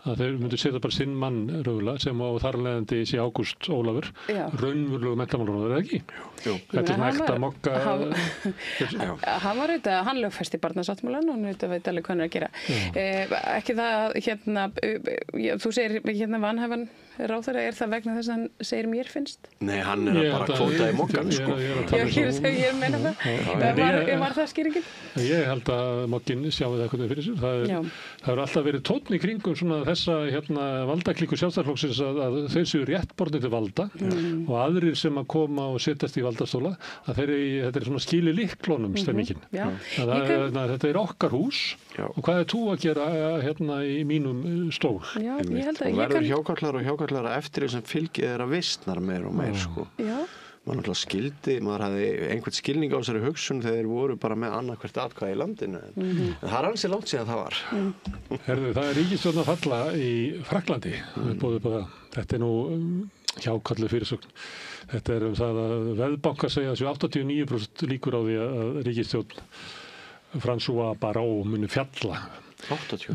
að þeir myndu setja bara sinn mann raunverulega sem á þarlegandi sé Ágúst Ólafur raunverulegu menntamálaráðherra, ekki? Jú. Þetta svona ekta Mogga hann var auðvitað, hann lögfesti barnasáttmálann og hann auðvitað veit alveg hvað hann er að gera ekki það, þú segir vanhæfan ráðherra, það vegna þess að hann segir mér finnst? Nei, hann bara kvótað í Moggann sko. Ég meina það var það skýringin? Ég held að Mogginn sjáu það hvernig fyrir sér það hefur alltaf verið tónn í kringum svona þessa valdaklíku Sjálfstæðisflokksins að þeir séu réttbornir til valda og aðrir sem að koma og setjast í valdastóla að þetta er svona skili lyklunum stemmingin. Þetta er okkar hús og hvað er þú að gera í mínum stól? Já, ég held að og verður hjákallara eftir því sem fylgið að vistnar meir og meir sko. Já. Maður náttúrulega skildi, maður hafði einhvern skilning á þessari hugsun þegar þeir voru bara með annað atkvæði í landinu. En það er ansi langt síðan það var. Herðu, það er ríkisstjórn að falla í Frakklandi. Þetta er nú hjákallu fyrirsögn. Þetta er það að veðbankar segja að 89% líkur á því að ríkisstjórn François Barrot muni fjalla. 80.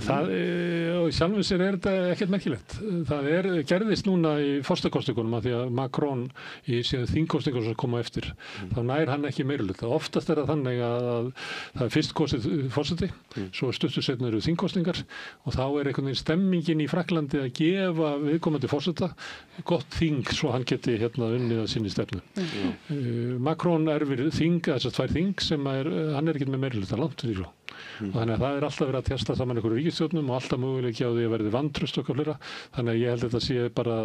Og í sjálfum sér er þetta ekkert merkilegt. Það gerðist núna í forsetakosningunum að því að Macron í síðan þingkosningunum sem koma eftir, þá nær hann ekki meirihluta. Oftast er það þannig að það er fyrst kosið forseti, svo stuttu seinna eru þingkosningar og þá er einhvern veginn stemmingin í Frakklandi að gefa viðkomandi forseta gott þing svo hann geti unnið að sinni stefnu. Macron erfir þessar 2 þing sem hann er ekki með meirihluta langt því svo. Og þannig að það er alltaf verið að testa saman einhverju ríkisstjórnum og alltaf möguleiki á því að verði vantraust og fleira. Þannig að ég held að þetta sé bara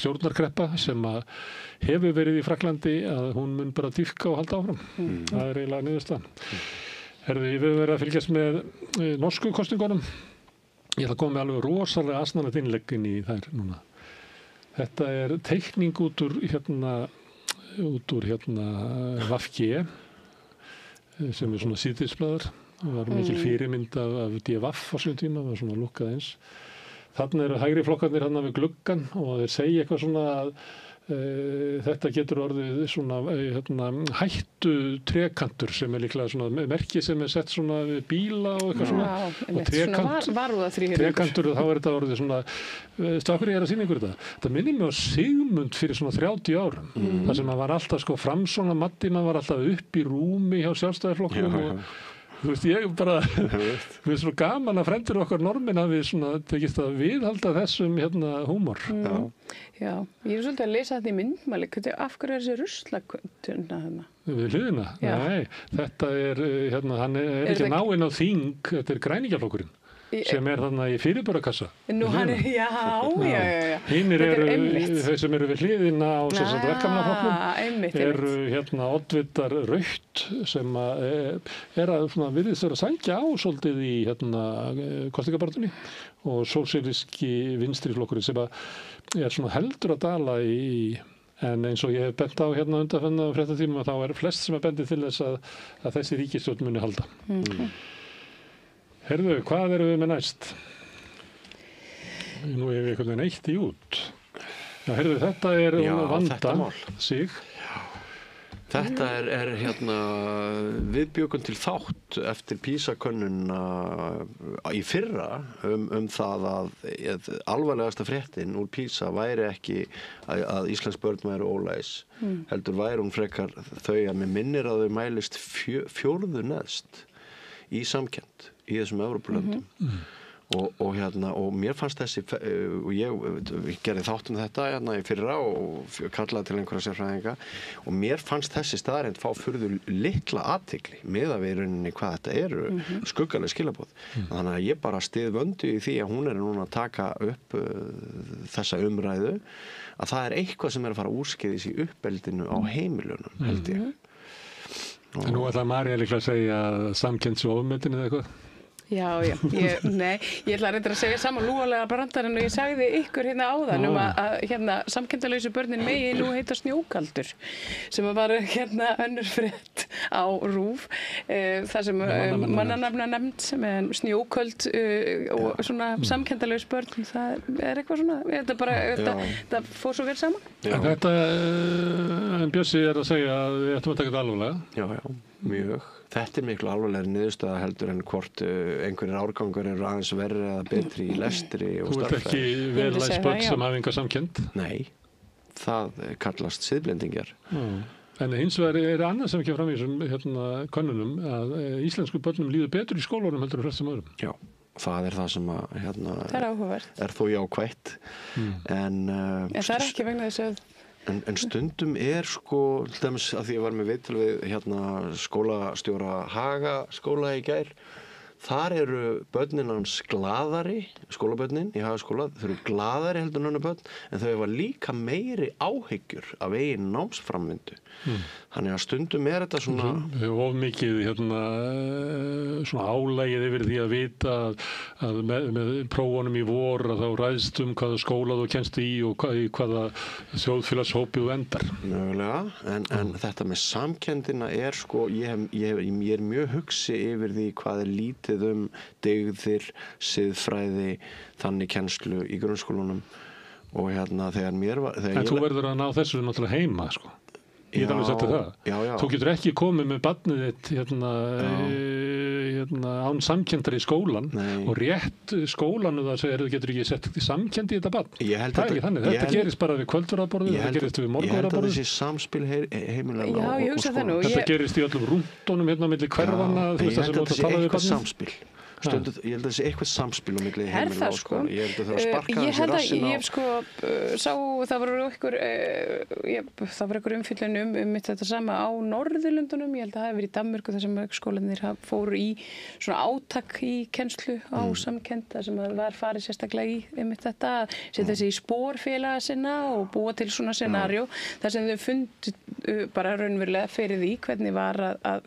stjórnarkreppa sem að hefur verið í Frakklandi að hún mun bara dýpka og halda áfram. Það er eiginlega niðurstaðan. Herðu, við höfum verið að fylgjast með norsku kosningunum. Ég ætla að koma með alveg rosalega asnalegt innlegg inn í þær núna. Þetta teikning út úr VG sem svona síðdegisblaður. Það var mikil fyrirmynd af DVF á svona tíma, það var svona lukkað eins. Þarna eru hægri flokkarnir hérna við gluggan og þeir segja eitthvað svona að þetta getur orðið svona hættu trekantur sem líklega svona merki sem sett svona við bíla og eitthvað svona og trekantur, þá þetta orðið svona stakkur ég að sýna ykkur þetta minnir mig á Sigmund fyrir svona 30 árum þar sem var alltaf sko Framsóna Matti, maður var alltaf upp í rúmi hjá Sjálfstæðisflokknum og þú veist, ég bara, við svo gaman að fremdir okkar normin að við svona tekist að viðhalda þessum húmor. Já, ég svolítið að lesa þetta í myndmæli, af hverju þessi ruslakönna þarna? Við hliðina? Nei, þetta hann ekki náinn á þing, þetta Græningjaflokkurinn. Sem þarna í fyrirbörakassa. Nú hann já. Hinnir þau sem eru við hliðina á verkamannaflokknum oddvitar Rautt sem virðist vera að sækja á svolítið í kosningabaráttunni og sósíalíski vinstri flokkurinn sem svona heldur að dala í en eins og ég hef bent á undanfarna fréttatíma þá flest sem bendið til þess að þessi ríkisstjórn muni halda. Herðu, hvað erum við með næst? Nú hefur við einhvern veginn eitt í út. Já, herðu, þetta Vanda sig. Þetta við bjögum til þátt eftir PISA-könnunina í fyrra það að alvarlegasta fréttin úr PISA væri ekki að íslensk börn væru ólæs. Heldur væri hún frekar þau að mig minnir að þau mælist fjórðu neðst í samkennd í þessum Evrópulöndum og mér fannst þessi og ég gerði þátt þetta í fyrra og kallaði til einhverja sérfræðinga og mér fannst þessi staðreynd fá furðu litla athygli miðað við í rauninni hvað þetta eru skuggaleg skilaboð. Þannig að ég bara styð Vöndu í því að hún núna að taka upp þessa umræðu að það eitthvað sem að fara úrskeiðis í uppeldinu á heimilunum, held ég. En nú ætlaði María líklega að segja samkennd svo ofmetin eða eitthvað? Já, ég ætla að segja saman lúalega brandarinn og ég sagði ykkur áðan að samkenndarlausu börnin megi nú heita snjókaldur sem var önnur frétt á RÚV þar sem mannanafna nefnd sem snjóköld og svona samkenndarlaus börn, það eitthvað svona, þetta fór svo vel saman. Þetta, Bjössi að segja að við ættum að taka þetta alvarlega. Já, mjög. Þetta miklu alvarlegri niðurstaða heldur en hvort einhverjir árgangur eru aðeins verri eða betri í lestri og starffræði. Þú ert ekki vel læst börn sem hafa enga samkennd? Nei, það kallast siðblendingar. En hins vegar annað sem kemur fram í þessum könnunum að íslensku börnum líður betur í skólunum heldur en flestum öðrum. Já, það það sem það áhugavert. Þó jákvætt. En það ekki vegna þess að En stundum sko, til dæmis að því ég var með viðtal við skólastjóra Haga skóla í gær, þar eru börnin hans glaðari, skólabörnin í Hagaskóla, þau eru glaðari heldur en önnur börn, en þau hafa líka meiri áhyggjur af eigin námsframvindu. Þannig að stundum þetta svona of mikið svona álægið yfir því að vita að með prófunum í vor að þá ræðst hvaða skóla þú kennst í og hvaða þjóðfélagshópi þú endar. Mögulega, en þetta með samkenndina sko, ég er mjög hugsi yfir því hvað lítið dygðir, siðfræði, þannig kennslu í grunnskólunum og þegar mér var En þú verður að ná þessu náttúrulega heima sko. Ég alveg setti það. Já. Þú getur ekki komið með barnið þitt án samkenndar í skólan og rétt skólanu það segir þú getur ekki sett samkennd í þetta barn. Það ekki þannig. Þetta gerist bara við kvöldverðarborðið, þetta gerist við morgunverðarborðið. Ég held að þessi samspil heimilega og skóla. Þetta gerist í öllum rúndónum milli hverfanna ég held að þessi eitthvað samspil á milli heimila og skóla. Ég held að það að sparka þessi rassin á. Ég sá, það var einhver umfjöllun þetta sama á Norðurlöndunum. Ég held að það hefði verið í Danmörku þar sem skólarnir fóru í svona átak í kennslu á samkennd þar sem það var farið sérstaklega í þetta að setja sig í spor félaga sinna og búa til svona scenario þar sem þau fundu bara raunverulega fyrir því hvernig var að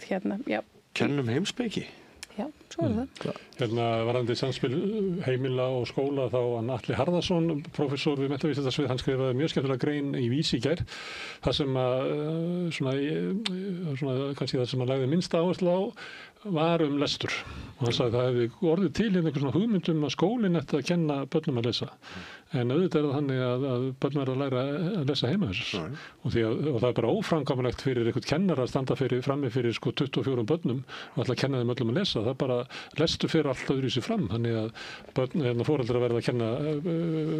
Kennum heimspeki. Já, svo það. Hérna varandi samspil heimila og skóla þá hann Atli Harðarsson, prófessor við menntavísindasvið, hann skrifaði mjög skemmtilega grein í Vísi í gær, það sem að svona kannski það sem að lagði minnst áherslu á var lestur. Og hann sagði að það hefði orðið til einhver svona hugmyndum að skólinn ætti að kenna börnum að lesa. En auðvitað það þannig að börn verða að læra að lesa heima þessar. Og það er bara óframkvæmulegt fyrir einhvern kennara að standa frammi fyrir 24 börnum og ætla að kenna þeim öllum að lesa. Það bara lestur fyrir allt öðru í sig fram. Þannig að foreldrar verða að kenna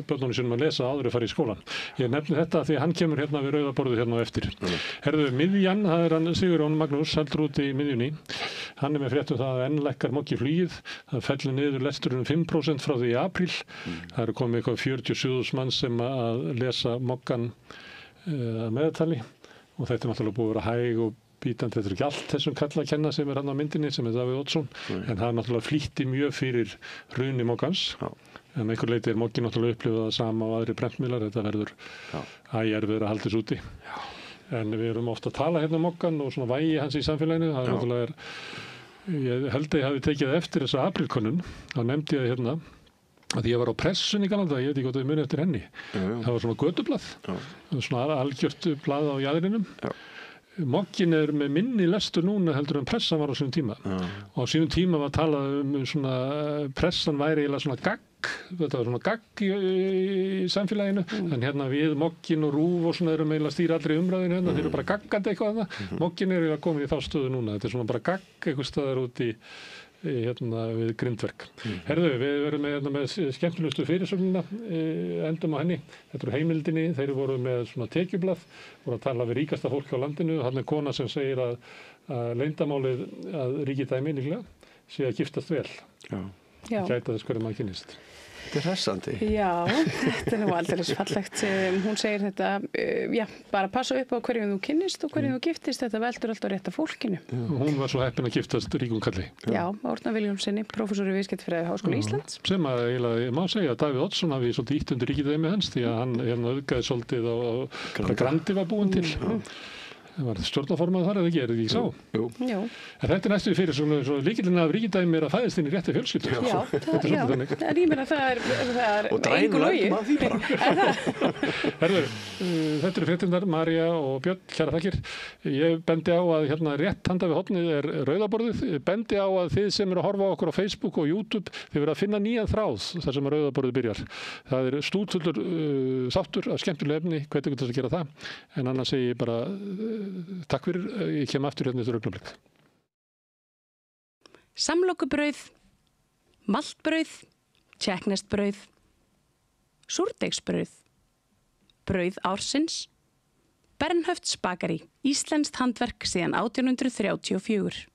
börnunum sínum að lesa áður að fara í skólan. Ég nefni þetta því að hann kemur hérna við rauða borðið hérna á eftir. Herðu, miðjan, það er hann Sigurjón Magnús, heldur úti í miðjunni. Hann er með frétt það að enn lækkar mokki flugið. Það fellur niður lesturinn 5% frá því í apríl. Það eru komið eitthvað 47.000 manns sem að lesa mokkan að meðtali og þetta er náttúrulega búið að vera hæg og bítandi. Þetta er ekki allt þessum kalla að kenna sem er hann á myndinni sem er Davíð Oddsson en það er náttúrulega flýtti mjög fyrir hruni mokkans. En einhver leiti er mokki náttúrulega upplifað það sama á aðri prentmiðlar. Þetta verður erfiðara að halda þessu úti. En við erum ofta að tala hérna um mokkan og svona vægi hans í samfélaginu. Það er náttúrulega ég held að ég hafi tekið eftir þessa aprílkönnun. Þá nefndi ég hérna að ég var á Pressunni í gamla daga, ég veit ekki hvað þau muni eftir henni. Það var svona götublað, svona algjört blað á jaðrinum. Mokkin er með minni lestur núna heldur en Pressan var á sínum tíma. Og á sínum tíma var talað svona, Pressan væri eiginlega svona gagg, þetta var svona gagg í samfélaginu, en hérna við Mokkin og Rúf og svona erum eiginlega að stýra allri umræðinu hérna, þeir eru bara gaggandi eitthvað þarna. Mokkin er eiginlega komin í þá stöðu núna, þetta er svona bara gagg eitthvað staðar út í hérna við grindverk. Herðu, við verum með skemmtilegustu fyrirsögnina, endum á henni. Þetta er Heimildinni, þeir voru með svona tekjublað, voru að tala við ríkasta fólk á landinu. Hann er kona sem segir að leyndamálið að ríkidæmi líklega sé að giftast vel. Gæta þess hverju maður kynnist. Þetta er hressandi. Já, þetta er nú aldrei fallegt. Hún segir þetta, bara passa upp á hverjum þú kynnist og hverjum þú giftist. Þetta veldur alltaf rétt af fólkinu. Hún var svo heppin að giftast ríkum kalli. Já, Árna Vilhjálmssoni, prófessor í viðskiptafræði Háskóla Íslands. Sem að eiginlega, má segja að Davíð Oddsson hafi svolítið ítt undir ríkidæmi hans því að hann hérna auðgaði svolítið á Grandi var búin til. Það var stjórnarformaður þar eða ekki, er þetta ekki sá? Jú. En þetta er næstu fyrir svo líkillinn af ríkidæmi er að fæðist inn í rétti fjölskyldu. Já, en ég meina það er engu logi. Herðu, þetta eru fréttinnar, María og Björn, kæra þakkir. Ég bendi á að hérna rétt handa við hornið er rauðaborðið. Bendi á að þið sem eru að horfa á okkur á Facebook og YouTube, þið verða að finna nýjan þráð þar sem rauðaborðið byrjar. Það er stútfullur þáttur af skemmtilegu efni, hvernig ykkur þess að gera það. En annars segi ég bara takk fyrir, ég kem aftur hérna eftir augnablik. Samlokubrauð, maltbrauð, tékkneskt-brauð, súrdeigsbrauð, brauð ársins, Bernhöfts bakari, íslenskt handverk síðan 1834.